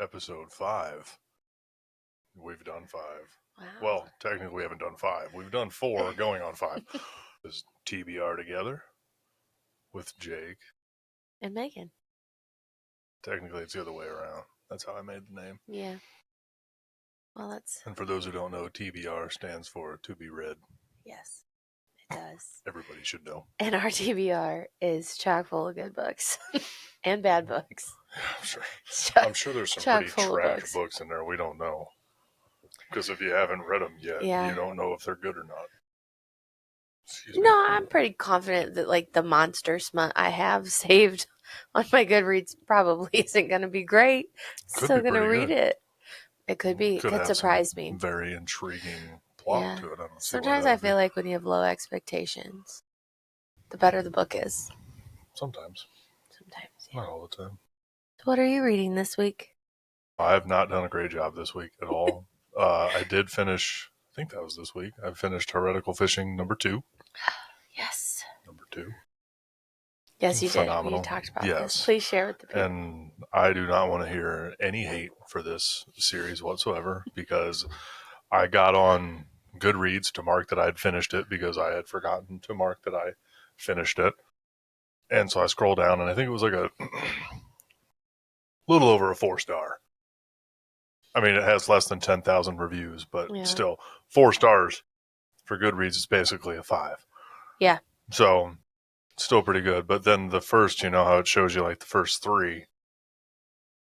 episode 5. We've done 5. Wow. Well, technically we haven't done 5. We've done 4, going on 5. This is TBR together with Jake. And Megan. Technically it's the other way around. That's how I made the name. Yeah. Well, that's... And for those who don't know, TBR stands for To Be Read. Yes, it does. Everybody should know. And our TBR is chock full of good books. And bad books. I'm sure there's some pretty trash books in there we don't know. Because if you haven't read them yet, you don't know if they're good or not. No, I'm pretty confident that like the monster smut I have saved on my Goodreads probably isn't going to be great. Still going to read it. It could be. It could surprise me. Very intriguing plot to it. I don't see Sometimes I feel like when you have low expectations, the better the book is. Sometimes. Not all the time. So what are you reading this week? I have not done a great job this week at all. I did finish, I think that was this week, I finished Heretical Fishing number 2. Yes. Number 2. Yes, you Phenomenal. did. You talked about this. Please share with the people. And I do not want to hear any hate for this series whatsoever, because I got on Goodreads to mark that I had finished it because I had forgotten to mark that I finished it. And so I scroll down, and I think it was like a little over a 4-star. I mean, it has less than 10,000 reviews, but still, 4 stars for Goodreads is basically a 5. Yeah. So, still pretty good. But then the first, you know how it shows you like the first 3.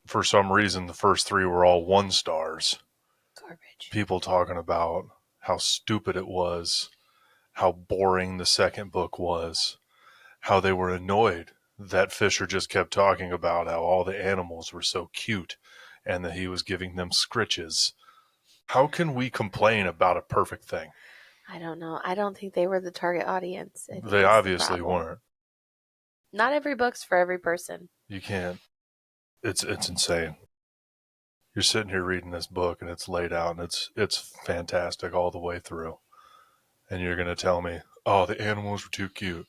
For some reason, the first 3 were all 1 stars. Garbage. People talking about how stupid it was, how boring the second book was, how they were annoyed that Fisher just kept talking about how all the animals were so cute and that he was giving them scritches. How can we complain about a perfect thing? I don't know. I don't think they were the target audience. They obviously weren't. Not every book's for every person. You can't. It's insane. You're sitting here reading this book and it's laid out and it's fantastic all the way through. And you're going to tell me, oh, the animals were too cute.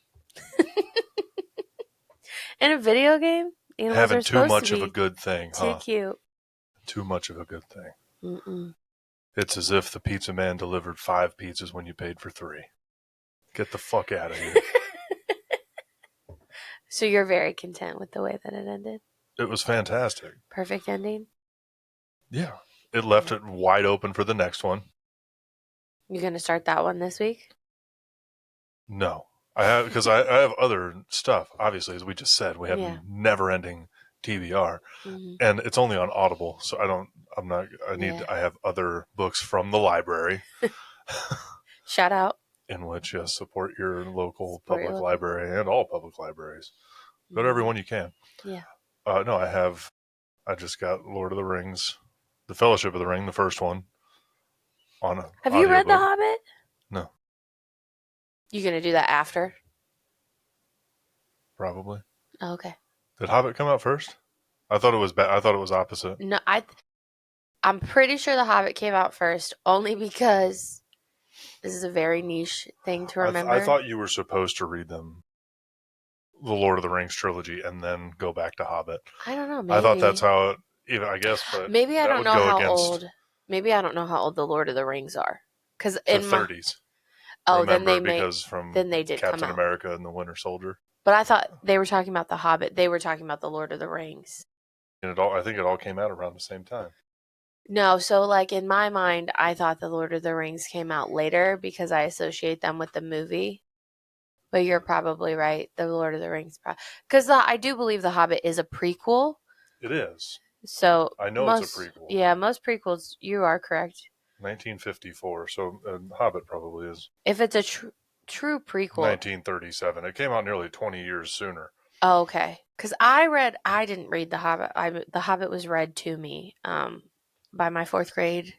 In a video game, animals having are too much of a good thing, too cute. Too much of a good thing. Mm-mm. It's as if the pizza man delivered 5 pizzas when you paid for 3. Get the fuck out of here. So you're very content with the way that it ended? It was fantastic. Perfect ending? Yeah. It left it wide open for the next one. You going to start that one this week? No. I have I have other stuff. Obviously, as we just said, we have never-ending TBR, and it's only on Audible, so I have other books from the library. Shout out. In which support your local public library and all public libraries. Go to everyone you can. Yeah. No, I just got Lord of the Rings, The Fellowship of the Ring, the first one. Have you read The Hobbit? No. You gonna do that after? Probably. Oh, okay. Did Hobbit come out first? I thought it was I thought it was opposite. No, I'm pretty sure The Hobbit came out first, only because this is a very niche thing to remember. I thought you were supposed to read them, the Lord of the Rings trilogy, and then go back to Hobbit. I don't know. Maybe. I thought that's how it, I guess, but maybe I don't know how old. Maybe I don't know how old the Lord of the Rings are, because in the 30s. Oh, remember, then they did Captain come out. America and the Winter Soldier. But I thought they were talking about The Hobbit. They were talking about the Lord of the Rings. And I think it all came out around the same time. No, so like in my mind, I thought the Lord of the Rings came out later because I associate them with the movie. But you're probably right. The Lord of the Rings, because I do believe The Hobbit is a prequel. It is. So I know it's a prequel. Yeah, most prequels. You are correct. 1954. So Hobbit probably is. If it's a true prequel. 1937. It came out nearly 20 years sooner. Oh, okay. Because I didn't read The Hobbit. The Hobbit was read to me by my 4th grade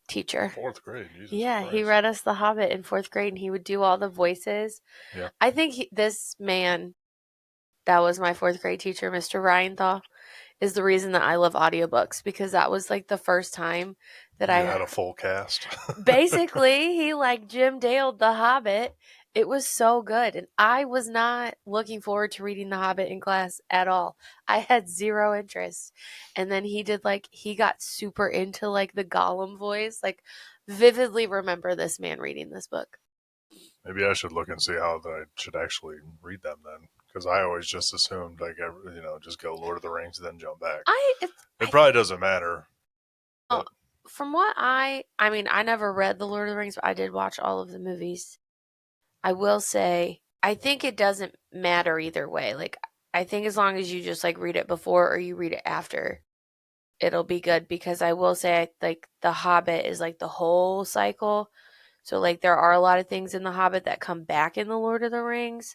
teacher. 4th grade? Jesus Christ. He read us The Hobbit in 4th grade, and he would do all the voices. Yeah. I think this man that was my 4th grade teacher, Mr. Ryanthal, is the reason that I love audiobooks, because that was like the first time that I had a full cast. Basically, he like Jim Dale'd The Hobbit, It was so good. And I was not looking forward to reading The Hobbit in class at all. I had zero interest. And then he got super into like the Gollum voice. Like, vividly remember this man reading this book. Maybe I should look and see how I should actually read them then, because I always just assumed like just go Lord of the Rings then jump back. It I probably doesn't matter, oh, but from what I mean, I never read The Lord of the Rings, but I did watch all of the movies. I will say, I think it doesn't matter either way. Like, I think as long as you just like read it before or you read it after, it'll be good because I will say, like, The Hobbit is like the whole cycle. So, like, there are a lot of things in The Hobbit that come back in The Lord of the Rings,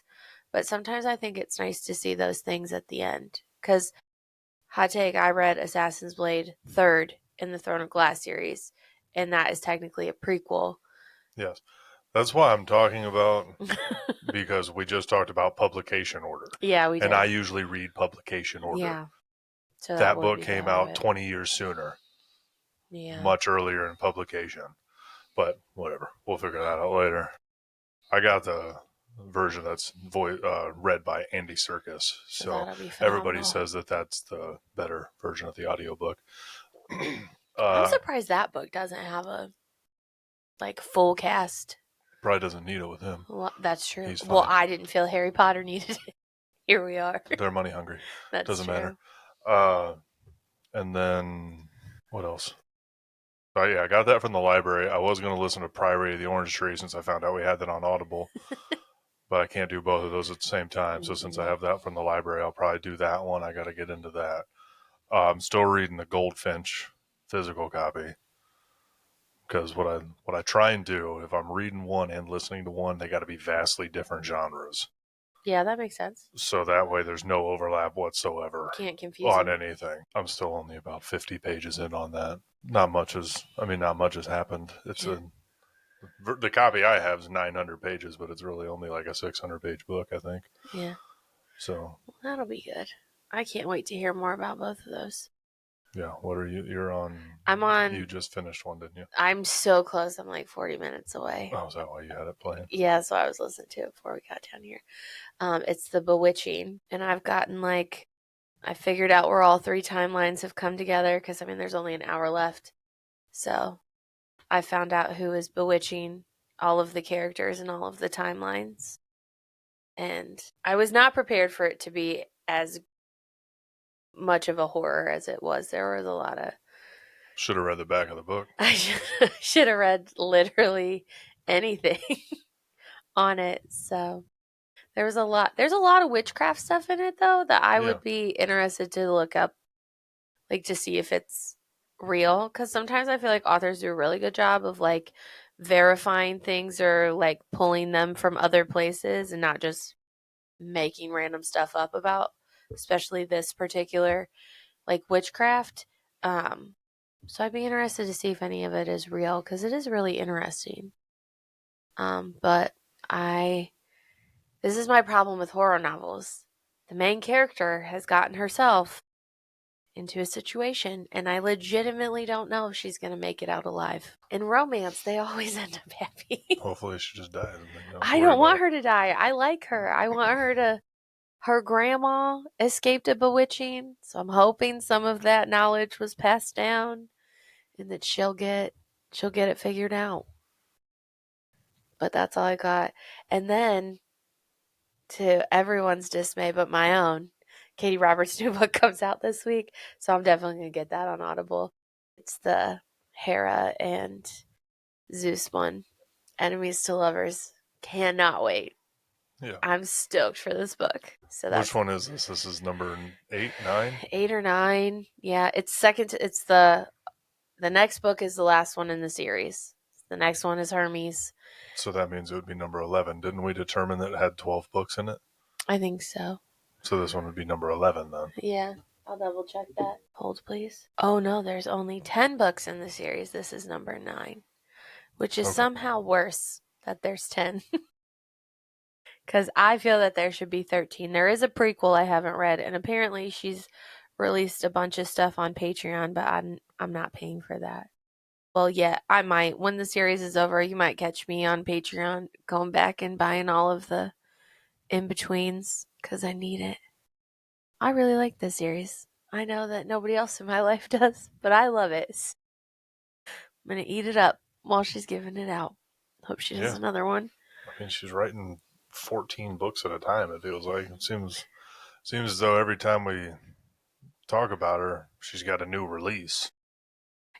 but sometimes I think it's nice to see those things at the end. Because, hot take, I read Assassin's Blade third in the Throne of Glass series, and that is technically a prequel. yes, that's why I'm talking about, because we just talked about publication order, Yeah, we and I did. usually read publication order. Yeah, so that That would book be the came out Hobbit. 20 years sooner, Yeah. much earlier in publication. But whatever, we'll figure that out later. I got the version that's read by Andy Serkis, So so that'll be everybody phenomenal. says that that's the better version of the audiobook. I'm uh, surprised that book doesn't have a like full cast. Probably doesn't need it with him. Well, that's true. He's Well, fine. I didn't feel Harry Potter needed it. Here we are. They're money hungry. That's Doesn't matter. true. Uh, and then what else? Oh yeah, I got that from the library. I was going to listen to Priory of the Orange Tree since I found out we had that on Audible, but I can't do both of those at the same time. So since I Mm-mm. have that from the library, I'll probably do that one. I got to get into that. I'm still reading the Goldfinch physical copy, because what I try and do, if I'm reading one and listening to one, they got to be vastly different genres. Yeah, that makes sense. So that way there's no overlap whatsoever Can't confuse on them. anything. I'm still only about 50 pages in on that. Not much has happened. Yeah. The copy I have is 900 pages, but it's really only like a 600-page book, I think. Yeah. So Well, that'll be good. I can't wait to hear more about both of those. yeah, what are you? You're on. I'm You on. just finished one, didn't you? I'm so close. I'm like 40 minutes away. Oh, is that why you had it playing? Yeah, so I was listening to it before we got down here. It's The Bewitching, and I've gotten like I figured out where all three timelines have come together because I mean there's only an hour left. So I found out who is bewitching all of the characters and all of the timelines. And I was not prepared for it to be as much of a horror as it was. There was a lot of. Should have read the back of the book. I should have read literally anything on it. So there's a lot of witchcraft stuff in it though that I Yeah, would be interested to look up, like to see if it's real, because sometimes I feel like authors do a really good job of like verifying things or like pulling them from other places and not just making random stuff up about, especially this particular like witchcraft. um so I'd be interested to see if any of it is real because it is really interesting. But I this is my problem with horror novels. The main character has gotten herself into a situation, and I legitimately don't know if she's going to make it out alive. In romance, they always end up happy. hopefully she just dies and then you don't have to I worry don't about want it. her to die. I like her. I want her to. Her grandma escaped a bewitching, so I'm hoping some of that knowledge was passed down, and that she'll get it figured out. But that's all I got. And then, to everyone's dismay but my own, Katie Roberts' new book comes out this week, so I'm definitely gonna get that on Audible. It's the Hera and Zeus one, Enemies to Lovers. Cannot wait. Yeah. I'm stoked for this book. So Which that's one is this? This is number 8, 9. 8 or 9. Yeah, it's second. It's the next book is the last one in the series. The next one is Hermes. So that means it would be number 11. Didn't we determine that it had 12 books in it? I think so. So this one would be number 11 then. Yeah, I'll double check that. Hold, please. Oh no, there's only 10 books in the series. This is number 9, which is Okay. somehow worse that there's 10. Because I feel that there should be 13. There is a prequel I haven't read, and apparently she's released a bunch of stuff on Patreon, but I'm not paying for that. Well, yeah, I might. When the series is over, you might catch me on Patreon going back and buying all of the in betweens because I need it. I really like this series. I know that nobody else in my life does, but I love it. I'm going to eat it up while she's giving it out. Hope she does Yeah. another one. I mean, she's writing 14 books at a time, it feels like. It seems as though every time we talk about her, she's got a new release.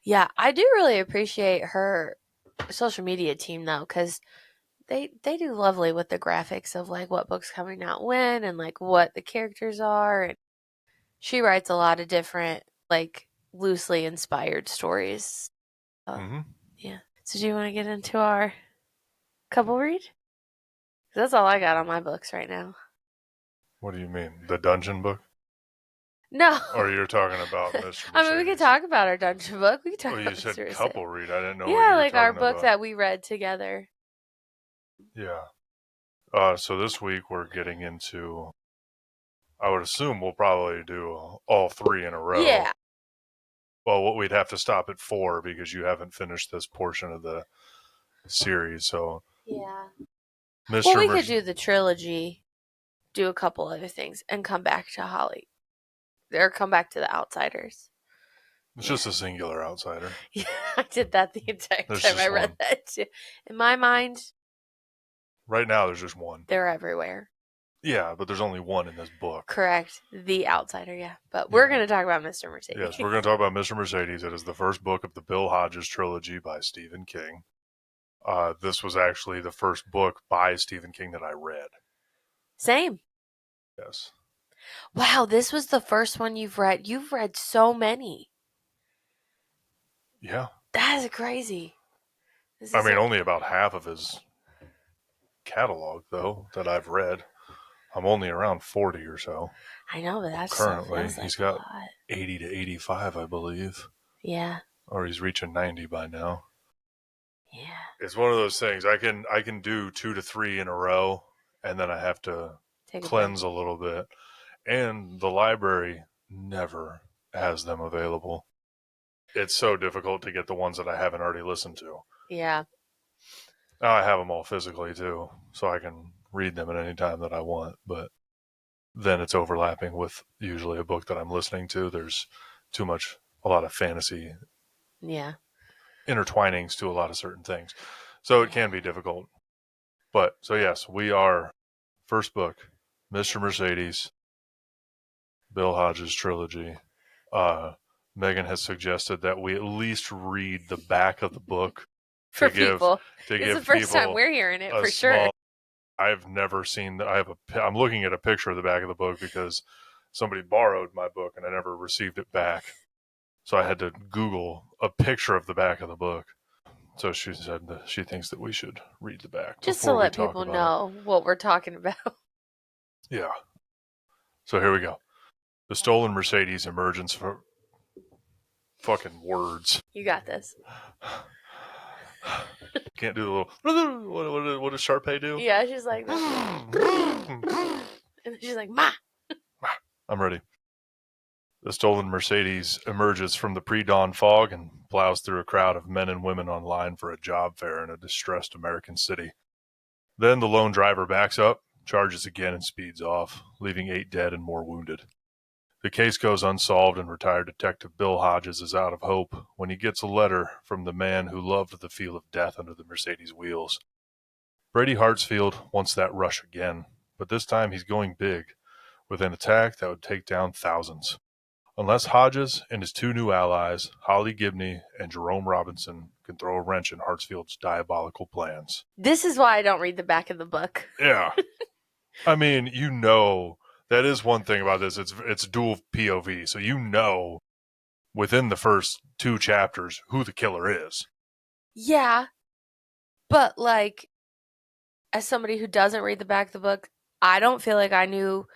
Yeah, I do really appreciate her social media team though, because they do lovely with the graphics of like what books coming out when and like what the characters are. And she writes a lot of different like loosely inspired stories. Uh, Mm-hmm. yeah. So do you want to get into our couple read? 'Cause that's all I got on my books right now. What do you mean? The dungeon book? No. Or you're talking about Mr. I mean, we could Mercedes? talk about our dungeon book. We could Oh, talk you about said Mr. Mercedes. couple read. I didn't know what Yeah, you were like our talking book about. that we read together. Yeah. So this week we're getting into, I would assume we'll probably do all three in a row. Yeah. Well, what we'd have to stop at 4 because you haven't finished this portion of the series. So, Yeah. Well, Mr. we could Mercedes. do the trilogy, do a couple other things, and come back to Holly. Or come back to the Outsiders. It's Yeah. just a singular outsider. Yeah, I did that the entire There's time I just read one. that too. In my mind, Right now, there's just one. they're everywhere. Yeah, but there's only one in this book. Correct. The Outsider, yeah. But we're going to talk about Mr. Yes, Mercedes. we're going to talk about Mr. Mercedes. It is the first book of the Bill Hodges trilogy by Stephen King. This was actually the first book by Stephen King that I read. Same. Yes. Wow, this was the first one you've read. You've read so many. Yeah. That is crazy. This I is mean, a. only about half of his catalog, though, that I've read. I'm only around 40 or so I know, but that still currently. feels He's like a got lot. 80 to 85, I believe, Yeah. or he's reaching 90 by now. Yeah. It's one of those things. I can do 2 to 3 in a row, and then I have to Take a break. cleanse a little bit. And the library never has them available. It's so difficult to get the ones that I haven't already listened to. Yeah. Now I have them all physically too, so I can read them at any time that I want. But then it's overlapping with usually a book that I'm listening to. There's a lot of fantasy Yeah. intertwinings to a lot of certain things. So it Yeah. can be difficult. But so, yes, we are first book, Mr. Mercedes, Bill Hodges trilogy. Uh, Megan has suggested that we at least read the back of the book For to give people. to It's the give first time people we're hearing it a for sure. small. I've never seen. I'm looking at a picture of the back of the book because somebody borrowed my book and I never received it back. So I had to Google a picture of the back of the book. So she said that she thinks that we should read the back Just to before we let talk people about it. know what we're talking about. Yeah. So here we go. The stolen Mercedes emergence for fucking words. You got this. Can't do the little. What does Sharpay do? Yeah, she's like this. And then she's like, Ma. I'm ready. The stolen Mercedes emerges from the pre-dawn fog and plows through a crowd of men and women on line for a job fair in a distressed American city. Then the lone driver backs up, charges again, and speeds off, leaving 8 dead and more wounded. The case goes unsolved, and retired Detective Bill Hodges is out of hope when he gets a letter from the man who loved the feel of death under the Mercedes wheels. Brady Hartsfield wants that rush again, but this time he's going big, with an attack that would take down thousands. Unless Hodges and his 2 new allies, Holly Gibney and Jerome Robinson, can throw a wrench in Hartsfield's diabolical plans. This is why I don't read the back of the book. Yeah. I mean, that is one thing about this. It's dual POV, so within the first 2 chapters who the killer is. Yeah, but like, as somebody who doesn't read the back of the book, I don't feel like I knew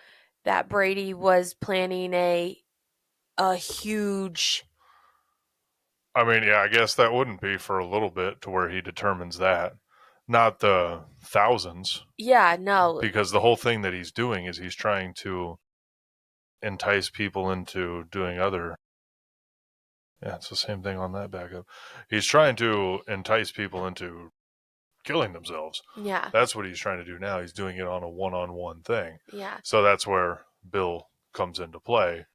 that Brady was planning a huge. I mean, yeah, I guess that wouldn't be for a little bit to where he determines that. Not the thousands, Yeah, no. because the whole thing that he's doing is he's trying to entice people into doing other Yeah, it's the same thing on that backup. He's trying to entice people into killing themselves. Yeah. That's what he's trying to do now. He's doing it on a one-on-one thing. Yeah. So that's where Bill comes into play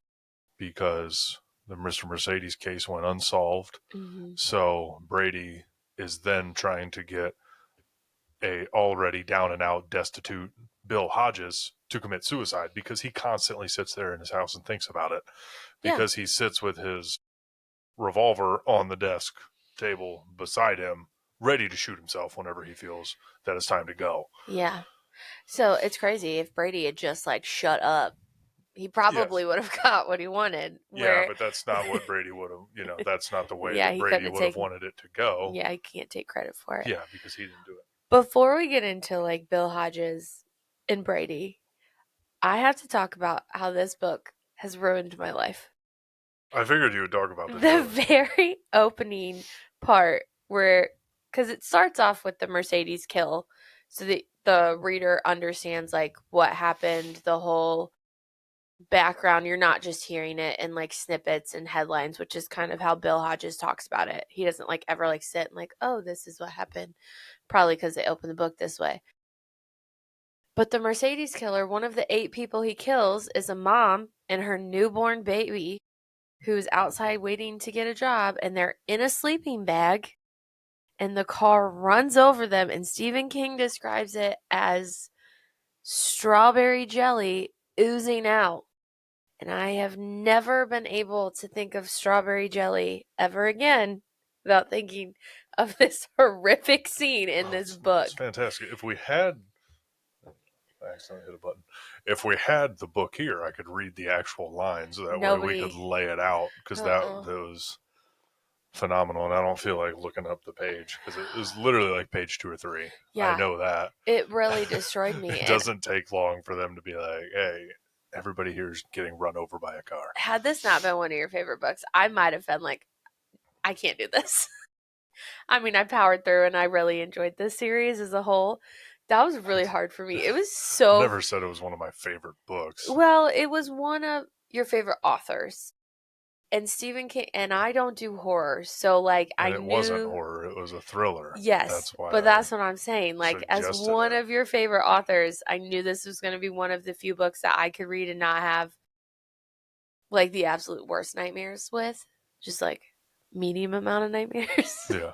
because the Mr. Mercedes case went unsolved. Mm-hmm. So Brady is then trying to get a already down and out destitute Bill Hodges to commit suicide because he constantly sits there in his house and thinks about it Yeah. because he sits with his revolver on the desk table beside him, ready to shoot himself whenever he feels that it's time to go. Yeah. So it's crazy. If Brady had just like shut up, he Yes. probably would have got what he wanted. Yeah, Where, but that's not what Brady would have, that's not the way yeah, that he couldn't Brady have would have taken. wanted it to go. Yeah, he can't take credit for it. Yeah, because he didn't do it. Before we get into like Bill Hodges and Brady, I have to talk about how this book has ruined my life. I figured you would talk about this The earlier. very opening part where, because it starts off with the Mercedes kill, so the reader understands like what happened, the whole background. You're not just hearing it in like snippets and headlines, which is kind of how Bill Hodges talks about it. He doesn't like ever like sit and like, oh, this is what happened. Probably because they opened the book this way. But the Mercedes killer, one of the 8 people he kills, is a mom and her newborn baby who's outside waiting to get a job, and they're in a sleeping bag, and the car runs over them, and Stephen King describes it as strawberry jelly oozing out. And I have never been able to think of strawberry jelly ever again without thinking of this horrific scene in Oh, this it's book. fantastic. If we had, I accidentally hit a button. If we had the book here, I could read the actual lines. That way we could Nobody. lay it out because Uh-uh. that was phenomenal. And I don't feel like looking up the page because it was literally like page 2 or 3. I Yeah, know that. it really destroyed me. It And doesn't take long for them to be like, hey, everybody here's getting run over by a car. had this not been one of your favorite books, I might have been like, I can't do this. I mean, I powered through and I really enjoyed this series as a whole. That was really hard for me. It was I've so, never said it was one of my favorite books. well, it was one of your favorite authors. And Stephen King, and I don't do horror. So, like, I And it wasn't knew, horror, it was a thriller. yes, That's why but I that's what I'm saying. Like, as suggested one it. of your favorite authors, I knew this was going to be one of the few books that I could read and not have, like, the absolute worst nightmares with. Just, like, medium amount of nightmares. Yeah.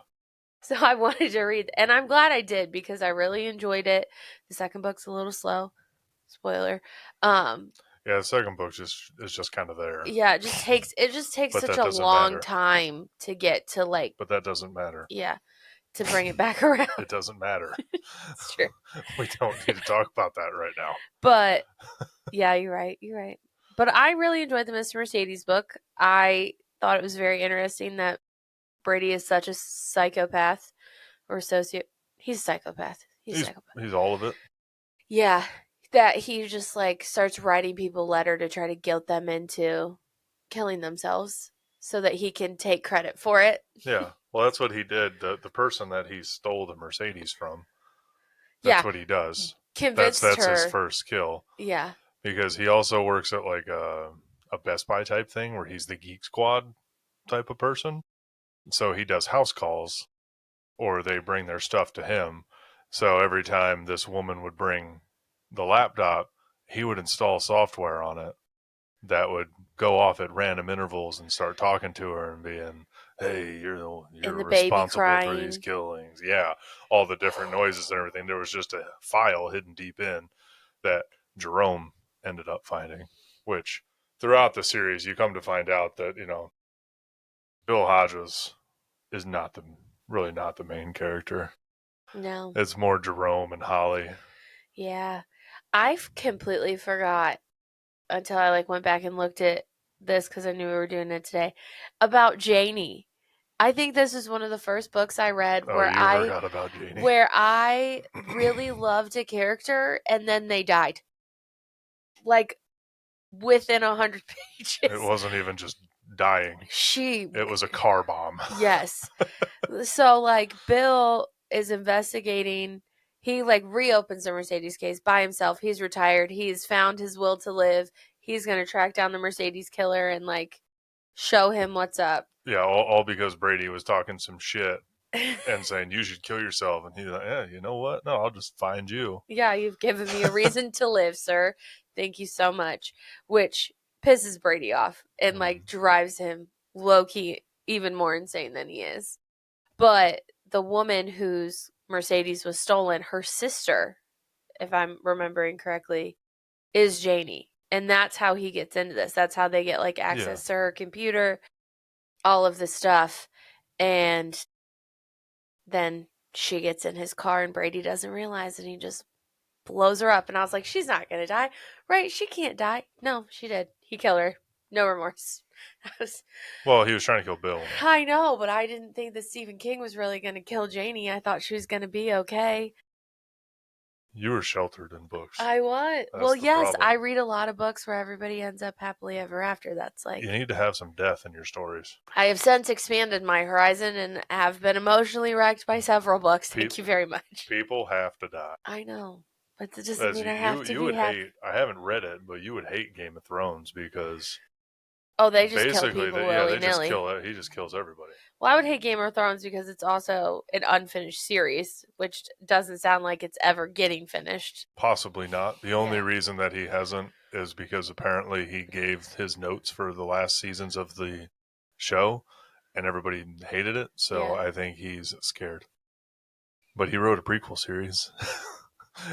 So I wanted to read, and I'm glad I did because I really enjoyed it. The second book's a little slow. Spoiler. Um, Yeah, the second book is just kind of there. yeah, it just takes But such that a doesn't long matter. time to get to like, But that doesn't matter. yeah, to bring it back around. It doesn't matter. It's true. We don't need to talk about that right now. But yeah, you're right. You're right. But I really enjoyed the Mr. Mercedes book. I thought it was very interesting that Brady is such a psychopath or socio. He's a psychopath. He's a psychopath. He's all of it. Yeah, that he just like starts writing people a letter to try to guilt them into killing themselves so that he can take credit for it. Yeah. Well, that's what he did. The person that he stole the Mercedes from, that's Yeah, what he does. convinced That's his her. first kill Yeah, because he also works at like a Best Buy type thing where he's the Geek Squad type of person. So he does house calls or they bring their stuff to him. So every time this woman would bring the laptop, he would install software on it that would go off at random intervals and start talking to her and being, "Hey, and you're the baby responsible for these crying. killings." Yeah, all the different noises and everything. There was just a file hidden deep in that Jerome ended up finding, which throughout the series you come to find out that Bill Hodges is not the really not the main character. No, It's more Jerome and Holly. yeah, I completely forgot until I like went back and looked at this because I knew we were doing it today about Janie. I think this is one of the first books I read Oh, you forgot about Janie. where I really loved a character and then they died. Like within 100 pages. It wasn't even just dying. It was a car bomb. Yes. So like Bill is investigating. He like reopens the Mercedes case by himself. He's retired. He's found his will to live. He's going to track down the Mercedes killer and like show him what's up. Yeah, all because Brady was talking some shit and saying you should kill yourself, and he's like, yeah, you know what? No, I'll just find you. Yeah, you've given me a reason to live, sir. Thank you so much. Which pisses Brady off and like drives him low key even more insane than he is. But the woman whose Mercedes was stolen, her sister, if I'm remembering correctly, is Janie. And that's how he gets into this. That's how they get like access to her computer, all of this stuff. And then she gets in his car and Brady doesn't realize and he just blows her up. And I was like, she's not going to die. Right? She can't die. No, she did. He killed her. No remorse. Well, he was trying to kill Bill. I know, but I didn't think that Stephen King was really going to kill Janie. I thought she was going to be okay. You were sheltered in books. I was. That's Well, the yes, problem. I read a lot of books where everybody ends up happily ever after. That's like. You need to have some death in your stories. I have since expanded my horizon and have been emotionally wrecked by several books. Thank you very much. People have to die. I know, but that doesn't mean I have to You be would happy. hate. I haven't read it, but you would hate Game of Thrones because Oh, they just kill basically, people they willy just nilly. kill. He just kills everybody. Well, I would hate Game of Thrones because it's also an unfinished series, which doesn't sound like it's ever getting finished. Possibly not. The only reason that he hasn't is because apparently he gave his notes for the last seasons of the show, and everybody hated it. So I think he's scared. But he wrote a prequel series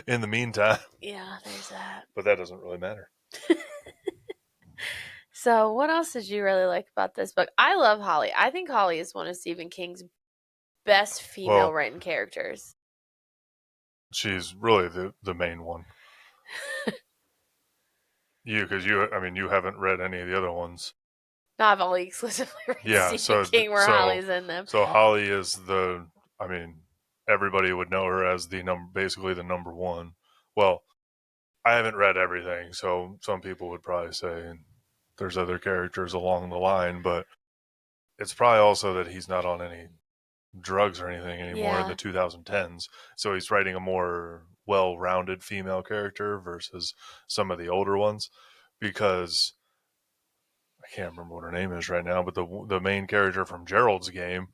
in the meantime. Yeah, there's that. But that doesn't really matter. So, what else did you really like about this book? I love Holly. I think Holly is one of Stephen King's best female written characters. She's really the main one. Because you haven't read any of the other ones. No, I've only exclusively read Stephen King where Holly's in them. So Holly is everybody would know her as basically the number one. Well, I haven't read everything, so some people would probably say there's other characters along the line, but it's probably also that he's not on any drugs or anything anymore in the 2010s. So he's writing a more well-rounded female character versus some of the older ones, because I can't remember what her name is right now, but the main character from Gerald's Game,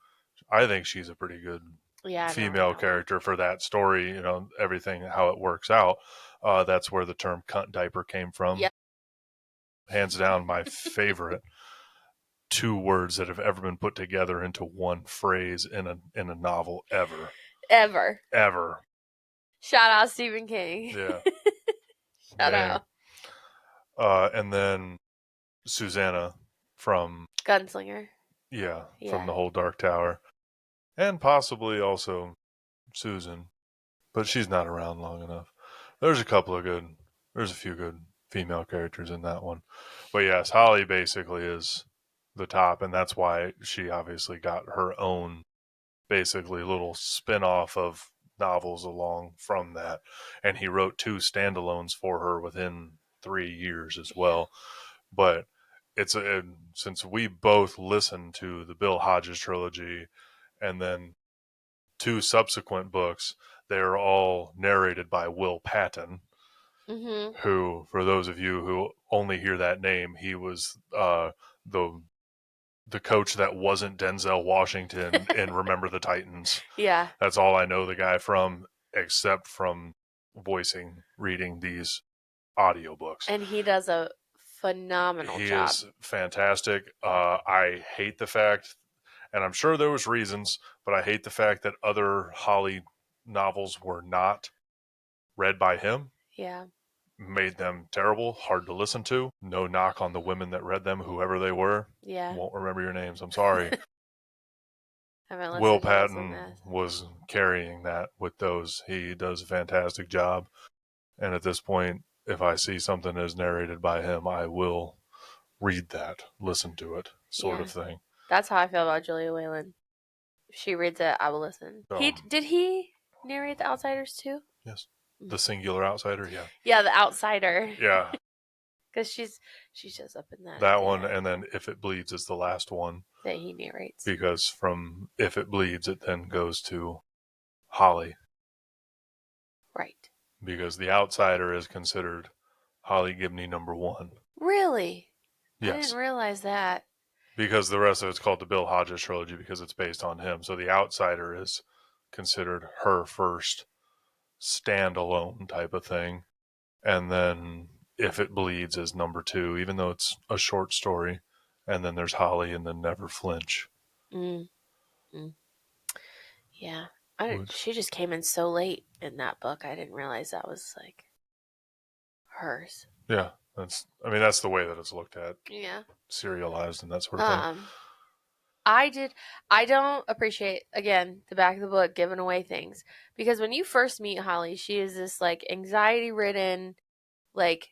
I think she's a pretty good female character for that story. You know, everything how it works out. That's where the term "cunt diaper" came from. Yep. Hands down, my favorite two words that have ever been put together into one phrase in a novel ever. Ever. Shout out Stephen King. Yeah. Shout out. And then Susanna from Gunslinger. Yeah, from the whole Dark Tower. And possibly also Susan, but she's not around long enough. There's a few good female characters in that one. But yes, Holly basically is the top, and that's why she obviously got her own basically little spin-off of novels along from that. And he wrote 2 standalones for her within 3 years as well. But since we both listened to the Bill Hodges trilogy and then 2 subsequent books, they're all narrated by Will Patton, who, for those of you who only hear that name, he was the coach that wasn't Denzel Washington in Remember the Titans. Yeah. That's all I know the guy from, except from reading these audiobooks. And he does a phenomenal job. He is fantastic. I hate the fact, and I'm sure there was reasons, but I hate the fact that other Holly novels were not read by him. Yeah. Made them terrible, hard to listen to. No knock on the women that read them, whoever they were. Yeah. Won't remember your names. I'm sorry. Will Will Patton was carrying that with those. He does a fantastic job. And at this point, if I see something as narrated by him, I will read that, listen to it, sort of thing. That's how I feel about Julia Whelan. If she reads it, I will listen. Did he narrate The Outsiders too? Yes. The Singular Outsider, yeah. Yeah, The Outsider. Yeah. Because she shows up in that. That one, and then If It Bleeds is the last one. That he narrates. Because from If It Bleeds, it then goes to Holly. Right. Because The Outsider is considered Holly Gibney number 1. Really? Yes. I didn't realize that. because the rest of it's called the Bill Hodges trilogy because it's based on him. So the Outsider is considered her first standalone type of thing, and then If It Bleeds is number two, even though it's a short story. And then there's Holly, and then Never Flinch. Mm, mm. Yeah. Which, She just came in so late in that book. I didn't realize that was like hers. yeah, that's the way that it's looked at, Yeah. serialized and that sort of thing. Um, I did. I don't appreciate again the back of the book giving away things because when you first meet Holly, she is this like anxiety ridden, like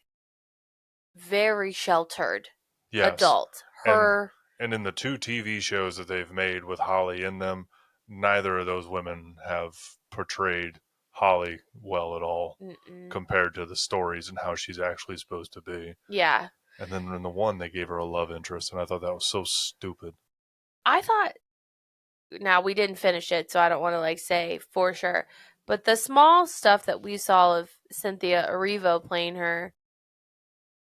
very sheltered Yes, adult. and Her, and in the two TV shows that they've made with Holly in them, neither of those women have portrayed Holly well at all mm-mm. compared to the stories and how she's actually supposed to be. Yeah. And then in the one, they gave her a love interest, and I thought that was so stupid. I thought. Now we didn't finish it, so I don't want to like say for sure. But the small stuff that we saw of Cynthia Erivo playing her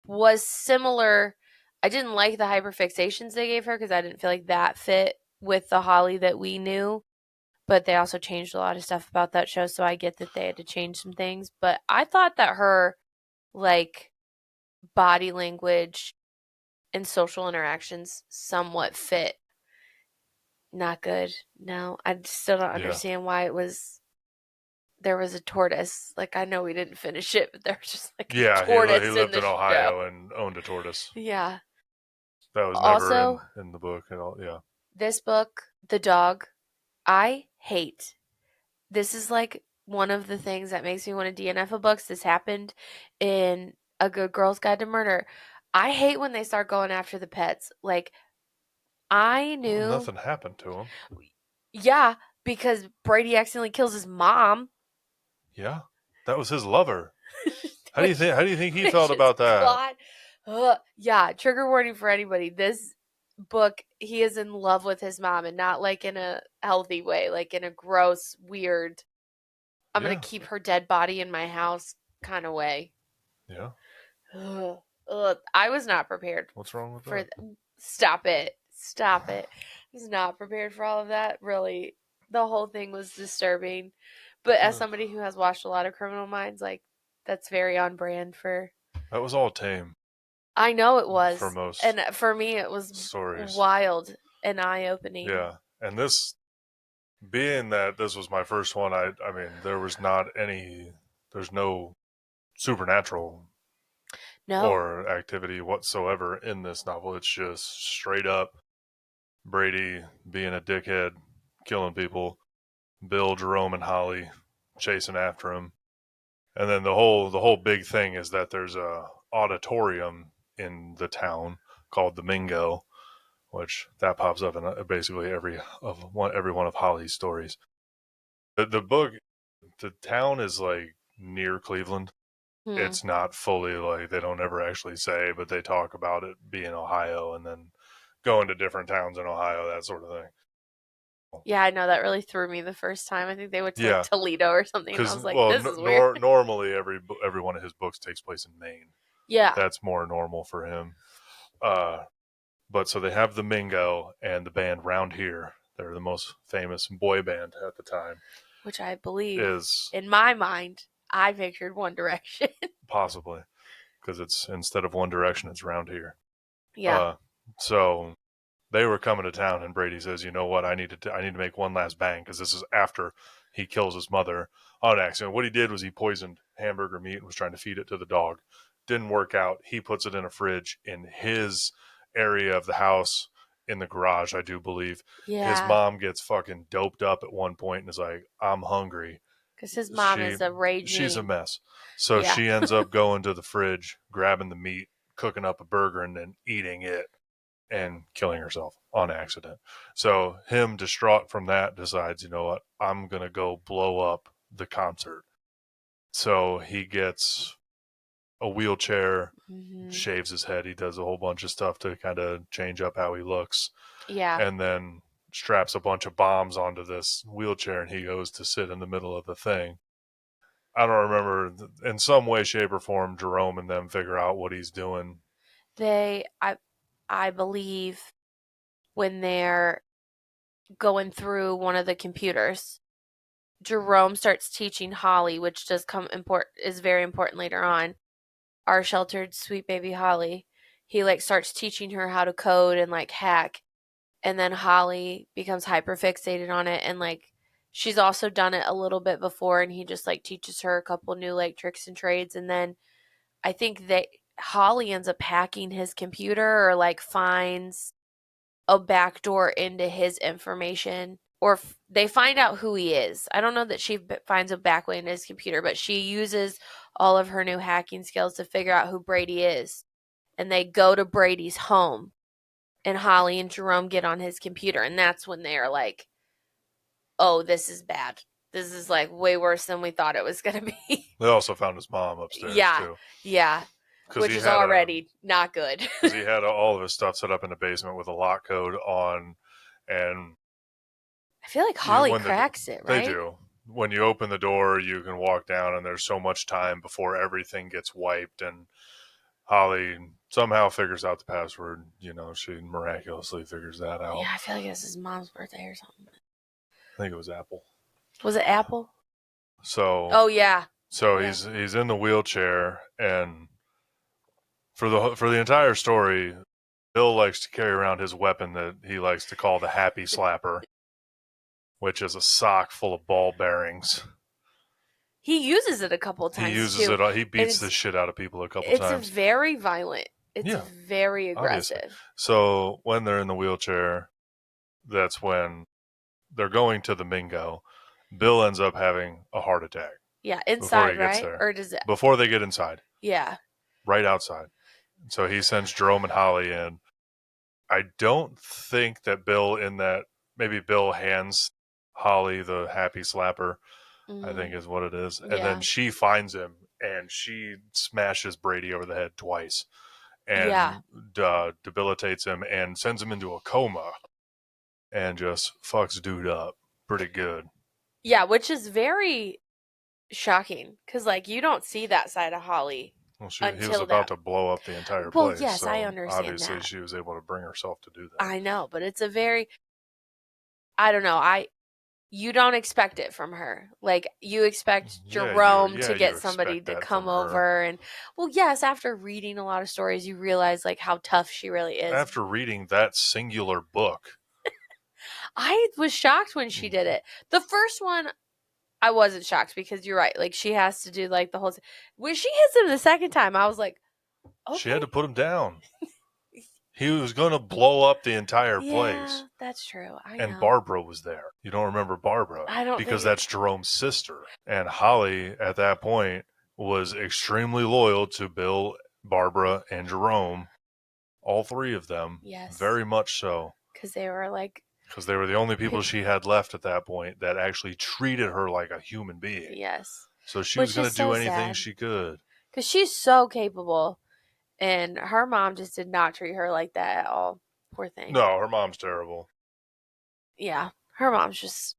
was similar. I didn't like the hyperfixations they gave her because I didn't feel like that fit with the Holly that we knew. But they also changed a lot of stuff about that show, so I get that they had to change some things. But I thought that her like body language and social interactions somewhat fit. Not good. No, I still don't Yeah, understand why it was there was a tortoise. Like I know we didn't finish it, but there was just like a yeah. He tortoise in lived the in show. Ohio and owned a tortoise. Yeah. That was never Also, in the book at all. Yeah, this book, The Dog, I hate. This is like one of the things that makes me want to DNF a books. This happened in A Good Girl's Guide to Murder. I hate when they start going after the pets. Like I well, knew, nothing happened to him. yeah, because Brady accidentally kills his mom, Yeah, that was his lover. which How do you think he which felt is about that? plot. Yeah, trigger warning for anybody. This book, he is in love with his mom, and not like in a healthy way, like in a gross, weird. I'm gonna Yeah, keep her dead body in my house kind of way. yeah. Ugh. Ugh. I was not prepared What's wrong with for. that? Stop it! Stop it! I was not prepared for all of that. Really, the whole thing was disturbing. But as Ugh. somebody who has watched a lot of Criminal Minds, like that's very on brand for. That was all tame I know it for was, most and for me, it was stories. wild and eye opening. Yeah, and this being that this was my first one, I mean there was not any, there's no supernatural No, or activity whatsoever in this novel. It's just straight up Brady being a dickhead, killing people, Bill, Jerome, and Holly chasing after him, and then the whole big thing is that there's a auditorium in the town called the Mingo, which that pops up in basically every one of Holly's stories. The book, the town is like near Cleveland. hmm. It's not fully, like, they don't ever actually say, but they talk about it being Ohio and then going to different towns in Ohio, that sort of thing. Yeah, I know that really threw me the first time. I think they went to like Yeah, Toledo or something, and I because was like, well, "This is weird." normally every one of his books takes place in Maine. Yeah, That's more normal for him. Uh, but so they have the Mingo and the band Round Here. They're the most famous boy band at the time. which I believe Is in my mind, I pictured One Direction. possibly because it's, instead of One Direction, it's Round Here. Yeah, Uh, so they were coming to town, and Brady says, "You know what? I need to make one last bang because this is after he kills his mother on accident. What he did was he poisoned hamburger meat and was trying to feed it to the dog. Didn't work out. He puts it in a fridge in his area of the house, in the garage, I do believe. His yeah, mom gets fucking doped up at one point and is like, 'I'm hungry.' because his mom She is a she's a raging. mess. So Yeah, she ends up going to the fridge, grabbing the meat, cooking up a burger, and then eating it and killing herself on accident. So him, distraught from that, decides, you know what, I'm gonna go blow up the concert. So he gets a wheelchair, hmm, shaves his head, he does a whole bunch of stuff to kind of change up how he looks, yeah. and then straps a bunch of bombs onto this wheelchair, and he goes to sit in the middle of the thing. I don't remember, in some way, shape, or form, Jerome and them figure out what he's doing. They, I believe. when they're going through one of the computers. Jerome starts teaching Holly, which is very important later on. Our sheltered sweet baby Holly. He like starts teaching her how to code and like hack, and then Holly becomes hyper fixated on it, and like she's also done it a little bit before, and he just like teaches her a couple new like tricks and trades, and then I think that Holly ends up hacking his computer or like finds a backdoor into his information, or they find out who he is. I don't know that she finds a backway into his computer, but she uses all of her new hacking skills to figure out who Brady is. And they go to Brady's home, and Holly and Jerome get on his computer, and that's when they are like, "Oh, this is bad. This is like way worse than we thought it was going to be." They also found his mom upstairs Yeah. too, Yeah. because Which is already not good. because he had all of his stuff set up in the basement with a lock code on, and I feel like Holly cracks it, they right? do. When you open the door, you can walk down, and there's so much time before everything gets wiped. And Holly somehow figures out the password. You know, she miraculously figures that out. Yeah, I feel like it's his mom's birthday or something. I think it was Apple. Was it Apple? So, Oh yeah. so Yeah. he's in the wheelchair, and for the entire story, Bill likes to carry around his weapon that he likes to call the Happy Slapper, which is a sock full of ball bearings. He uses it a couple He times uses too. it. He beats the shit out of people a couple It's times. very violent. It's Yeah, very obviously. aggressive. So when they're in the wheelchair, that's when they're going to the Mingo. Bill ends up having a heart attack. Yeah, Before he inside, gets right? there. Or does it? Before they get inside. Yeah. Right outside. So he sends Jerome and Holly in. I don't think that maybe Bill hands Holly the Happy Slapper, I think is what it is. And then she finds him and she smashes Brady over the head twice and debilitates him and sends him into a coma and just fucks dude up pretty good. Yeah, which is very shocking because like you don't see that side of Holly. Well, he was about to blow up the entire Well, place. yes, So I understand obviously that. she was able to bring herself to do that. I know, but it's a very, I don't know. You don't expect it from her. Like you expect Jerome to get somebody to come over, and well, yes, after reading a lot of stories, you realize like how tough she really is. After reading that singular book, I was shocked when she did it. The first one, I wasn't shocked because you're right. Like she has to do like the whole. When she hits him the second time, I was like, okay. She had to put him down. He was going to blow up the entire place. Yeah, that's true. I and know. Barbara was there. You don't remember Barbara. I don't because think that's Jerome's sister. And Holly, at that point, was extremely loyal to Bill, Barbara, and Jerome. All three of them. Yes. Very much so. Because they were like. Because they were the only people she had left at that point that actually treated her like a human being. Yes. So she was going to do anything she could. Because she's so capable. And her mom just did not treat her like that at all. Poor thing. No, her mom's terrible. Yeah. Her mom's just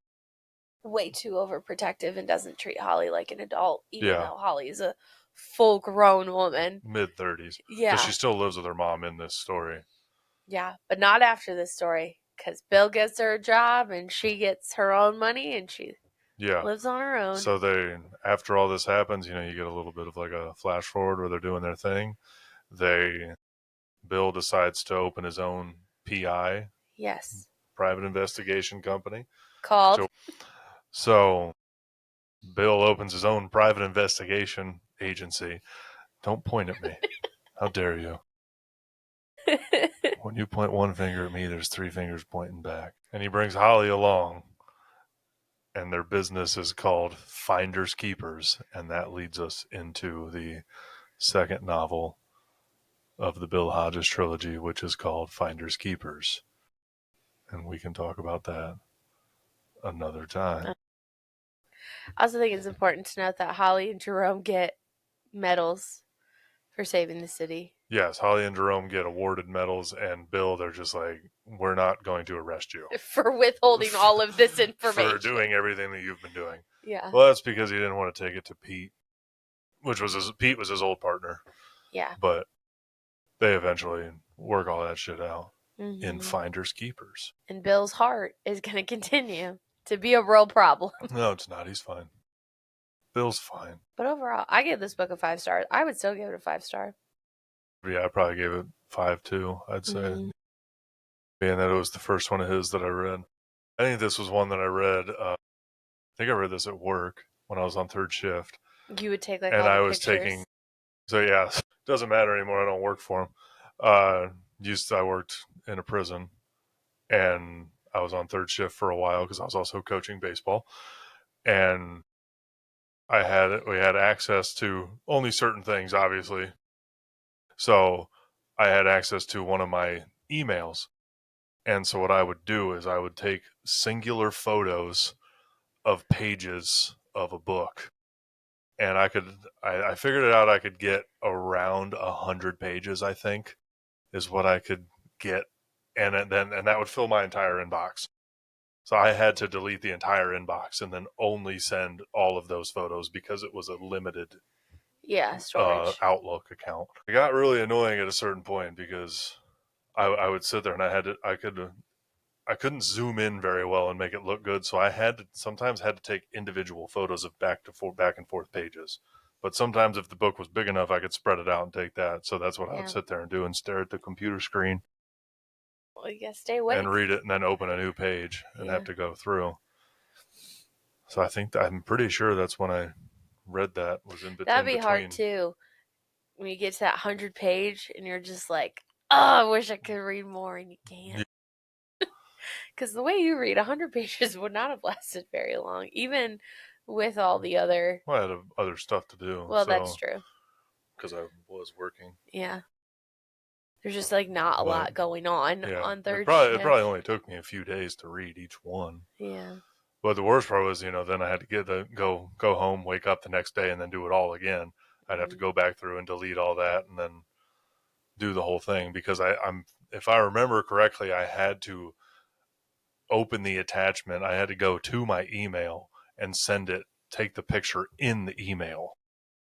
way too overprotective and doesn't treat Holly like an adult, even though Holly is a full-grown woman. Mid-30s. Yeah. Because she still lives with her mom in this story. Yeah, but not after this story. Because Bill gets her a job and she gets her own money and she lives on her own. So after all this happens, you get a little bit of like a flash forward where they're doing their thing. Bill decides to open his own PI. Yes. Private investigation company. Called. So Bill opens his own private investigation agency. Don't point at me. How dare you? When you point one finger at me, there's three fingers pointing back. And he brings Holly along. And their business is called Finders Keepers. And that leads us into the second novel of the Bill Hodges trilogy, which is called Finders Keepers. And we can talk about that another time. I also think it's important to note that Holly and Jerome get medals for saving the city. Yes, Holly and Jerome get awarded medals, and Bill, they're just like, we're not going to arrest you. For withholding all of this information. For doing everything that you've been doing. Yeah. Well, that's because he didn't want to take it to Pete, Pete was his old partner. Yeah. But they eventually work all that shit out. in Mm-hmm. Finders Keepers. And Bill's heart is going to continue to be a real problem. No, it's not. He's fine. Bill's fine. But overall, I give this book a 5 stars. I would still give it a 5 star. Yeah, I probably gave it 5 too, I'd say. Mm-hmm. Being that it was the first one of his that I read. I think this was one that I read. I think I read this at work when I was on third shift. You would take like And all the I was taking, pictures. so yeah, it doesn't matter anymore. I don't work for him. I worked in a prison and I was on third shift for a while because I was also coaching baseball. And we had access to only certain things, obviously. So I had access to one of my emails. And so what I would do is I would take singular photos of pages of a book. And I figured it out. I could get around 100 pages, I think, is what I could get. And that would fill my entire inbox. So I had to delete the entire inbox and then only send all of those photos because it was a limited Yeah, storage. Outlook account. It got really annoying at a certain point because I would sit there and I couldn't zoom in very well and make it look good, so I sometimes had to take individual photos of back and forth pages. But sometimes if the book was big enough, I could spread it out and take that. So that's what I would Yeah. sit there and do and stare at the computer screen Well, you gotta stay and awake. read it and then open a new page and Yeah. have to go through. So I'm pretty sure that's when I read that was That'd in be hard between. too. When you get to that 100 page and you're just like, oh, I wish I could read more, and you can't. Because the way you read, 100 pages would not have lasted very long, even with all the other. Well, I had other stuff to do, Well, that's so true. because I was working. Yeah. There's just like not a But lot going on yeah, third it probably shift. only took me a few days to read each one. Yeah. But the worst part was, then I had to go home, wake up the next day, and then do it all again. I'd have to Mm-hmm. go back through and delete all that, and then do the whole thing because I'm if I remember correctly, I had to open the attachment. I had to go to my email and take the picture in the email.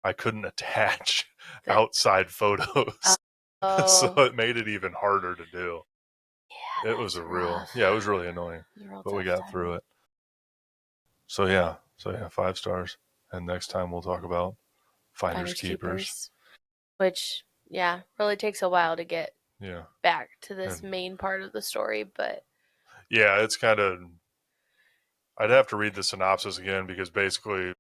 I couldn't attach That. outside photos, so Oh. it made it even harder to do. Yeah, It was that's rough. it was really annoying, It's a real but we tough got time. through it. So yeah, 5 stars. And next time we'll talk about Finders Finders Keepers. keepers. Which, yeah, really takes a while to get Yeah, back to this and main part of the story, but yeah, it's kind of. I'd have to read the synopsis again because basically,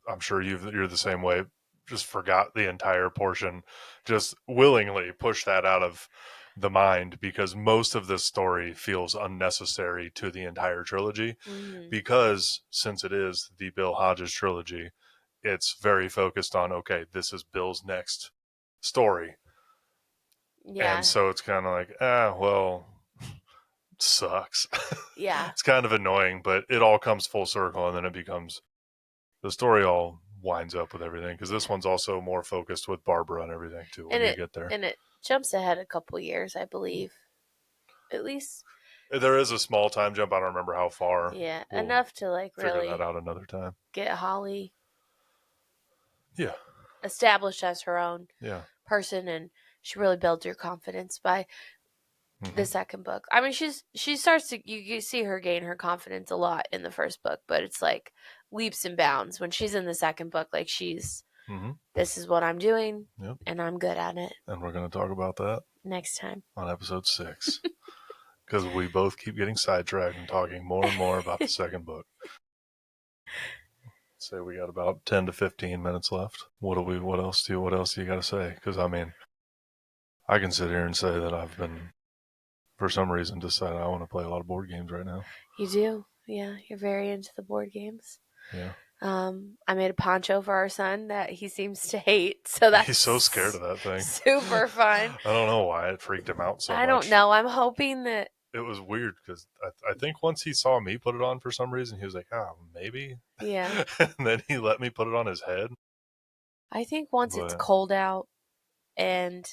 I'm sure you're the same way. Just forgot the entire portion. Just willingly push that out of the mind because most of this story feels unnecessary to the entire trilogy. mm-hmm. Because since it is the Bill Hodges trilogy, it's very focused on okay, this is Bill's next story, and Yeah, so it's kind of like well, sucks. yeah, It's kind of annoying, but it all comes full circle, and then it becomes the story all winds up with everything because this yeah. one's also more focused with Barbara and everything too when And you it get there. and it jumps ahead a couple years, I believe. At least, There is a small time jump. I don't remember how far. yeah, We'll enough to like figure that really out another time. get Holly Yeah, established as her own yeah. person, and she really builds your confidence by the Mm-hmm. second book. I mean, she starts to you see her gain her confidence a lot in the first book, but it's like leaps and bounds when she's in the second book. Like she's Mm-hmm. this is what I'm doing, Yep. and I'm good at it. And we're going to talk about that Next time. on episode 6 because we both keep getting sidetracked and talking more and more about the second book. Say we got about 10 to 15 minutes left. What else do you got to say? Because I mean, I can sit here and say that I've been, for some reason, decided I want to play a lot of board games right now. You do, yeah. You're very into the board games. Yeah. I made a poncho for our son that he seems to hate, so He's so scared that's of that thing. super fun. I don't know why it freaked him out so I don't much. know. I'm hoping that It was weird because I think once he saw me put it on for some reason, he was like, oh, maybe. yeah. And then he let me put it on his head. I think once it's But cold out and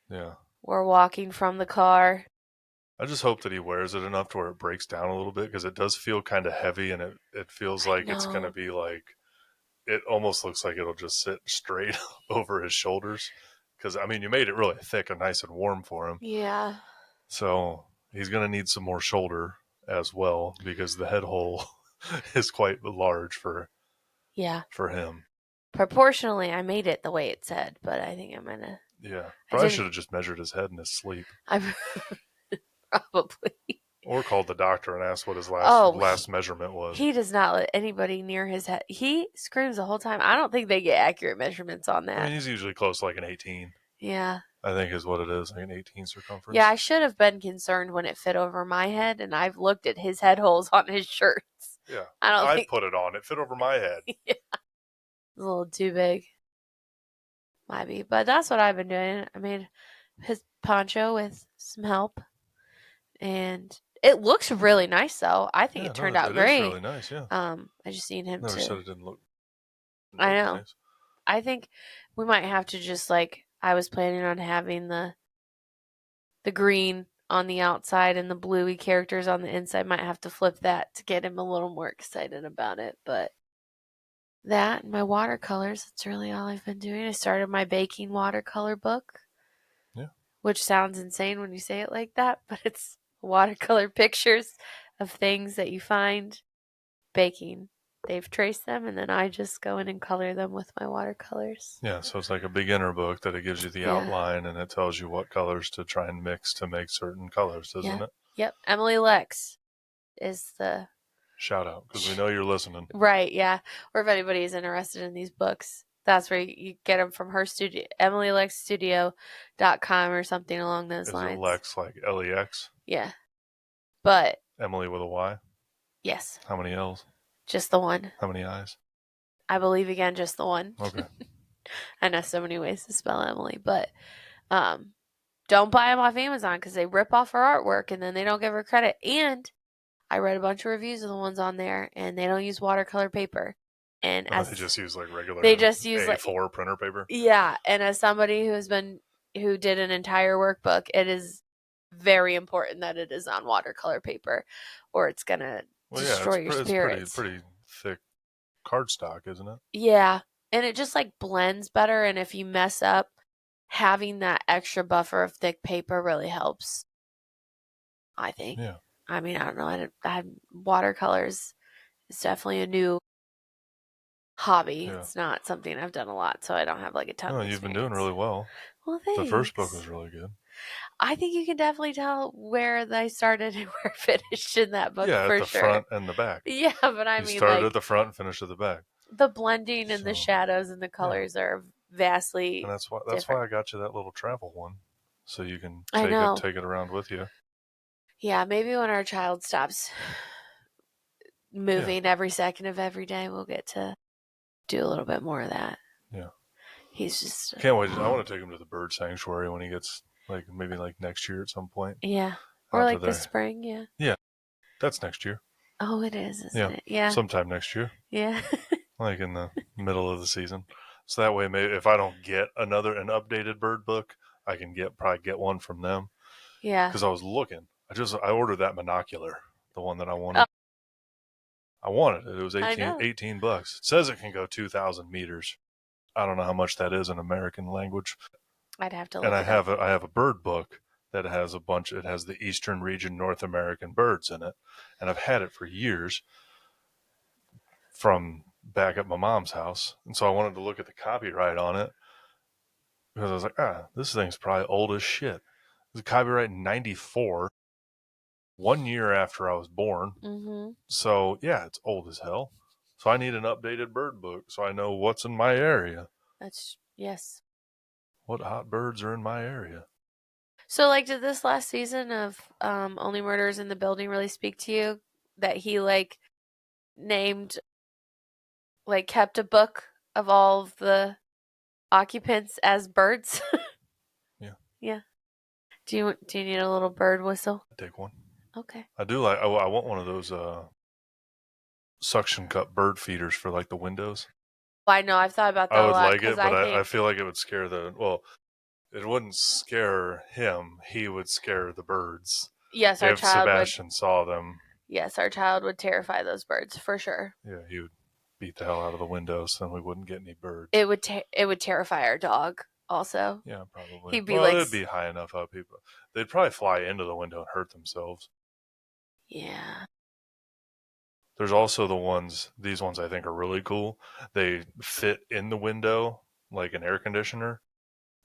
yeah. we're walking from the car. I just hope that he wears it enough to where it breaks down a little bit because it does feel kind of heavy and it feels I like it's going to know. be like, it almost looks like it'll just sit straight over his shoulders. Because, I mean, you made it really thick and nice and warm for him. Yeah. So he's going to need some more shoulder as well because the head hole is quite large Yeah. for him. Proportionally, I made it the way it said, but I think I'm gonna. Yeah, I probably didn't. should have just measured his head in his sleep, I probably. or called the doctor and asked what his Oh, last measurement was. he does not let anybody near his head. He screams the whole time. I don't think they get accurate measurements on I that. mean, he's usually close to like an 18. Yeah. I think is what it is, like an 18 Yeah, circumference. I should have been concerned when it fit over my head, and I've looked at his head holes on his shirts. Yeah, I don't I think put it on. It fit over my head. yeah, it's a little too big. Might be. But that's what I've been doing. I made his poncho with some help. And it looks really nice though. I think Yeah, it no, turned out it is great. really nice. Yeah, I just need him never said to it didn't I look know. nice. I think we might have to just like I was planning on having the green on the outside and the bluey characters on the inside. Might have to flip that to get him a little more excited about it. But that and my watercolors, that's really all I've been doing. I started my baking watercolor book. Yeah, Which sounds insane when you say it like that, but it's watercolor pictures of things that you find baking. They've traced them, and then I just go in and color them with my watercolors. yeah. So it's like a beginner book that it gives you the Yeah. outline and it tells you what colors to try and mix to make certain colors, Yeah. isn't it? Yep. Emily Lex is the. Shout out because we know you're listening. Right. Yeah. Or if anybody is interested in these books, that's where you get them from her studio, EmilyLexStudio.com or something along those Is it lines. Lex like Lex? Yeah. But Emily with a Y? yes, How many L's? just the one. How many I's? I believe again, just the one. Okay. I know so many ways to spell Emily, but um, don't buy them off Amazon because they rip off her artwork and then they don't give her credit. And I read a bunch of reviews of the ones on there, and they don't use watercolor paper. And They as just use like regular they just use like A4 printer paper. yeah, and as somebody who did an entire workbook, it is very important that it is on watercolor paper, or it's gonna Well, yeah, destroy your it's spirits. pretty thick cardstock, isn't it? Yeah, and it just like blends better. And if you mess up, having that extra buffer of thick paper really helps. I think. Yeah. I mean, I don't know. I watercolors is definitely a new hobby. Yeah. It's not something I've done a lot, so I don't have like a ton No, of you've been doing experience. really well. Well, The first book thanks. was really good. I think you can definitely tell where I started and where I finished in that book Yeah, at for the sure. front and the back. Yeah, but I You mean, started at like the front and finished at the back. the blending and the So, shadows and the yeah. colors are And vastly that's why different. I got you that little travel one. So you can I know. take it around with you. Yeah, maybe when our child stops Yeah. moving every second of every day, we'll get to do a little bit more of that. Yeah. He's just Can't wait. I want to take him to the bird sanctuary when he gets like maybe like next year at some point. yeah, or Out to like the there. spring. Yeah. Yeah, that's next year. Oh, it is, isn't Yeah, it? Yeah. sometime next year, Yeah. like in the middle of the season. So that way, maybe if I don't get an updated bird book, I can probably get one from them. yeah. Because I was looking, I ordered that monocular, the one that I Oh, wanted. I wanted it. It was I know. $18. It says it can go 2,000 meters. I don't know how much that is in American language. I'd have to And look it up. I have a bird book that has a bunch. It has the Eastern region North American birds in it, and I've had it for years from back at my mom's house. And so I wanted to look at the copyright on it because I was like, this thing's probably old as shit. It's copyright in '94, 1 year after I was born. Mm-hmm. So yeah, it's old as hell. So I need an updated bird book so I know what's in my area. That's yes. What hot birds are in my area? So, like, did this last season of Only Murders in the Building really speak to you? That he like named, like, kept a book of all of the occupants as birds? Yeah, yeah. Do you need a little bird whistle? take one. Okay. I do like. I want one of those suction cup bird feeders for like the windows. Well, I know I've thought about I that a would lot like because it, but I I think feel like it would scare it wouldn't scare him. He would scare the birds. yes, our If child would. Sebastian saw them, Yes, our child would terrify those birds for sure. yeah, he would beat the hell out of the windows, then we wouldn't get any birds. It would terrify our dog. also. Yeah, probably. He'd be Well, like, it'd be high enough up. People, they'd probably fly into the window and hurt themselves. yeah. There's also the ones. These ones I think are really cool. They fit in the window like an air conditioner,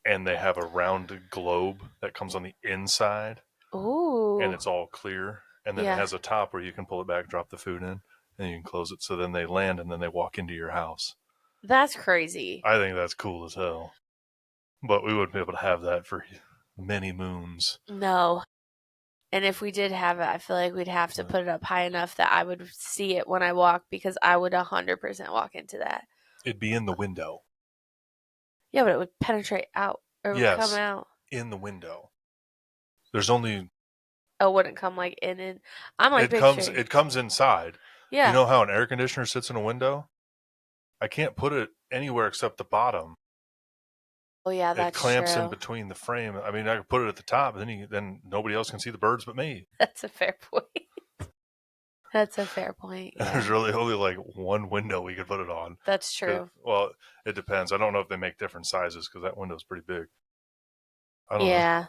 and they have a round globe that comes on the inside, and Ooh. it's all clear. And then it Yeah. has a top where you can pull it back, drop the food in, and you can close it. So then they land, and then they walk into your house. That's crazy. I think that's cool as hell. But we wouldn't be able to have that for many moons. No. And if we did have it, I feel like we'd have to But put it up high enough that I would see it when I walk because I would 100% walk into that. it'd be in the window. Yeah, but it would penetrate out or it would come Yes, out. in the window. There's only Oh, it wouldn't come like in and I'm like it comes picturing. it comes inside. You Yeah. know how an air conditioner sits in a window? I can't put it anywhere except the bottom. Oh yeah, It that's clamps in true. between the frame. I mean, I could put it at the top, then nobody else can see the birds but me. That's a fair point. That's a fair point. And there's Yeah. really only like one window we could put it on. That's true. Well, it depends. I don't know if they make different sizes because that window's pretty big. I don't know. Yeah.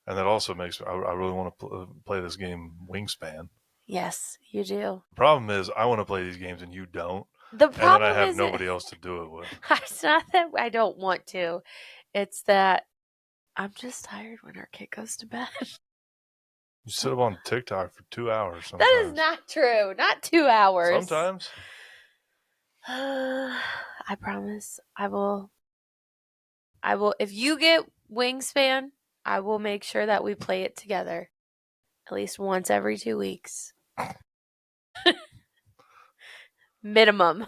And that also makes I really want to play this game Wingspan. Yes, you do. The problem is I want to play these games and you don't, The and then I problem have isn't nobody else to do it with. it's not that I don't want to. It's that I'm just tired when our kid goes to bed. You sit up on TikTok for 2 hours That is sometimes. not true. Not 2 hours. Sometimes. I promise. I will if you get Wingspan, I will make sure that we play it together. At least once every 2 weeks. Minimum.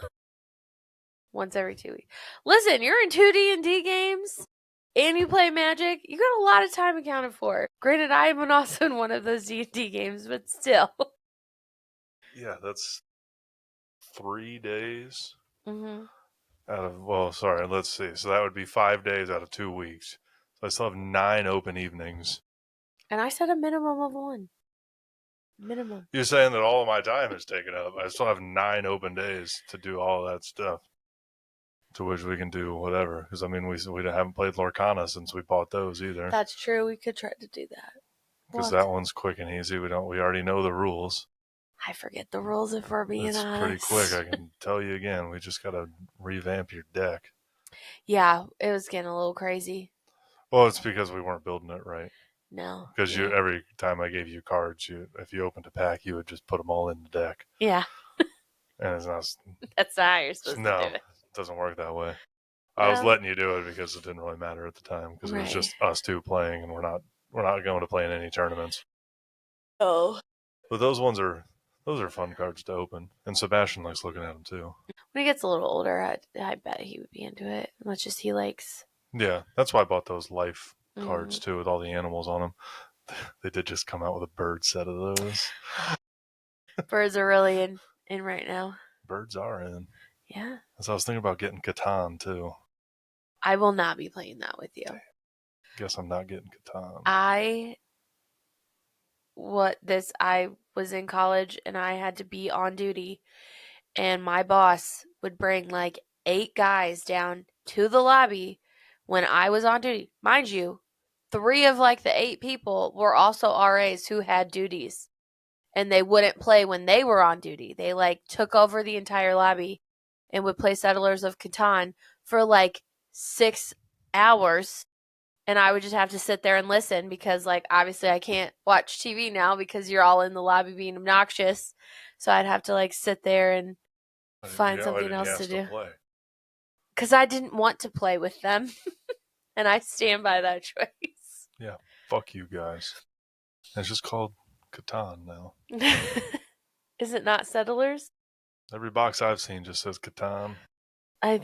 Once every 2 weeks. Listen, you're in 2D&D games and you play Magic. You got a lot of time accounted for. Granted, I am also in one of those D&D games, but still. Yeah, that's 3 days Mm-hmm. out of, well, sorry, let's see. So that would be 5 days out of 2 weeks. So I still have 9 open evenings. And I said a minimum of one. Minimum. You're saying that all of my time is taken up. I still have 9 open days to do all that stuff. To which we can do whatever. Because, I mean, we haven't played Lorcana since we bought those either. That's true. We could try to do that. Because that one's quick and easy. We already know the rules. I forget the rules if we're being It's pretty honest. quick. I can tell you again. We just got to revamp your deck. Yeah, it was getting a little crazy. Well, it's because we weren't building it right. No. Because Yeah. every time I gave you cards, if you opened a pack, you would just put them all in the deck. Yeah. And it's not. That's not how you're supposed to No, do it it. doesn't work that way. I was No. letting you do it because it didn't really matter at the time. Because it was Right. just us two playing, and we're not going to play in any tournaments. Oh. But those are fun cards to open, and Sebastian likes looking at them too. When he gets a little older, I bet he would be into it as much as he likes. Yeah, that's why I bought those life cards Mm. too, with all the animals on them. They did just come out with a bird set of those. Birds are really in right now. Birds are in. Yeah. So I was thinking about getting Catan too. I will not be playing that with you. Guess I'm not getting Catan. I was in college and I had to be on duty and my boss would bring like 8 guys down to the lobby when I was on duty. Mind you, 3 of like the 8 people were also RAs who had duties and they wouldn't play when they were on duty. They like took over the entire lobby and would play Settlers of Catan for like 6 hours and I would just have to sit there and listen because like obviously I can't watch TV now because you're all in the lobby being obnoxious. So I'd have to like sit there and find something else to do. Because I didn't want to play with them. And I stand by that choice. Yeah, fuck you guys. It's just called Catan now. Is it not Settlers? Every box I've seen just says Catan. I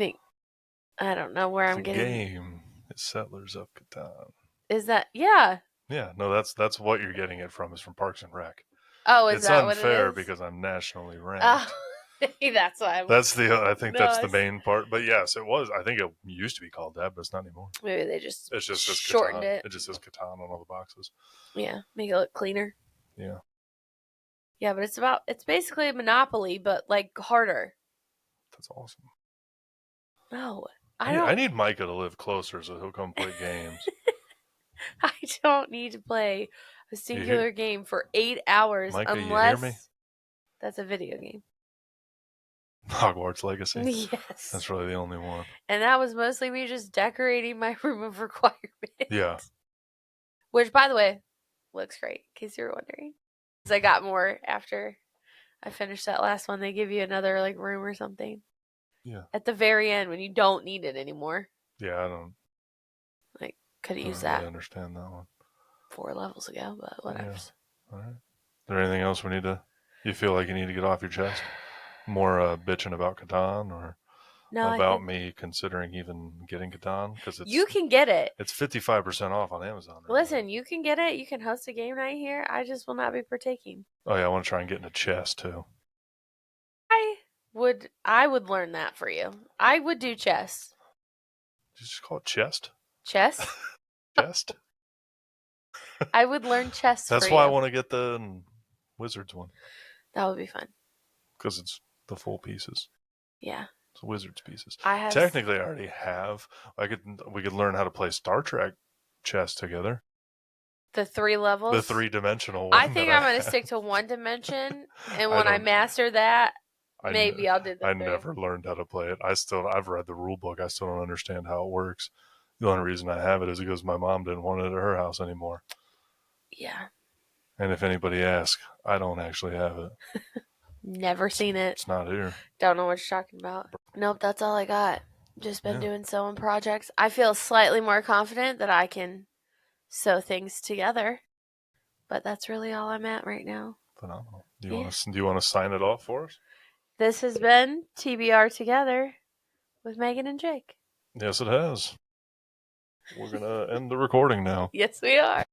don't know where I'm The getting. game is Settlers of Catan. Is that, yeah. Yeah, no, that's what you're getting it from. Is from Parks and Rec. Oh, is It's that what it unfair is? because I'm nationally ranked. Oh, that's why. I think that's the main part. But yes, it was. I think it used to be called that, but it's not anymore. Maybe they just It just says shortened Catan. it. It just says Catan on all the boxes. Yeah, make it look cleaner. Yeah. Yeah, but it's basically a Monopoly, but like harder. That's awesome. No, I need Micah to live closer so he'll come play games. I don't need to play a singular game for 8 hours Micah, you hear me? unless that's a video game. Hogwarts Legacy. Yes. That's really the only one. And that was mostly me just decorating my room of requirement. Yeah. Which, by the way, looks great, in case you were wondering. Because I got more after I finished that last one. They give you another like room or something. Yeah. At the very end when you don't need it anymore. Yeah, I don't Could have used really that understand that one. 4 levels ago, but whatever. Yeah. All right. Is there anything else you feel like you need to get off your chest? More bitching about Catan or No, about me considering even getting Catan? Because you can get it. It's 55% off on Amazon. Right Listen, now. you can get it. You can host a game night here. I just will not be partaking. Oh yeah, I want to try and get into chess too. I would learn that for you. I would do chess. Did you just call it chest? Chess? Chest? I would learn chess for you. That's why I want to get the Wizards one. That would be fun. Because it's the full pieces. Yeah. It's Wizards pieces. Technically, I already have. We could learn how to play Star Trek chess together. The 3 levels? The 3-dimensional one. I think I'm going to stick to 1 dimension, and when I master that, maybe I'll do the 3. I never learned how to play it. I've read the rule book. I still don't understand how it works. The only reason I have it is because my mom didn't want it at her house anymore. Yeah. And if anybody asks, I don't actually have it. Never seen it. It's not here. Don't know what you're talking about. Nope, that's all I got. Just been doing sewing projects. I feel slightly more confident that I can sew things together. But that's really all I'm at right now. Phenomenal. Do you want to sign it off for us? This has been TBR Together with Meghan and Jake. Yes, it has. We're going to end the recording now. Yes, we are.